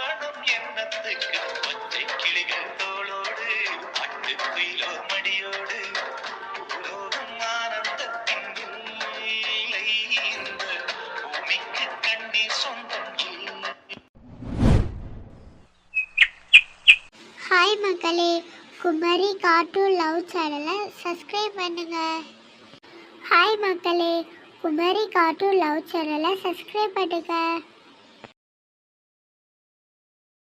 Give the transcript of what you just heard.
காரணம் என்னத்துக்கு பச்சை கிளிகள் தோளோடு பட்டு குயிலோ மடியோடு உலோகம் ஆனந்தத்தின் இல்லை இந்த பூமிக்கு கண்ணீர் சொந்தம் இல்லை. ஹாய் மக்களே, குமரி கார்ட்டூன் லவ் சேனலை சப்ஸ்கிரைப் பண்ணுங்க. ஹாய் மக்களே, குமரி கார்ட்டூன் லவ் சேனலை சப்ஸ்கிரைப் பண்ணுங்க.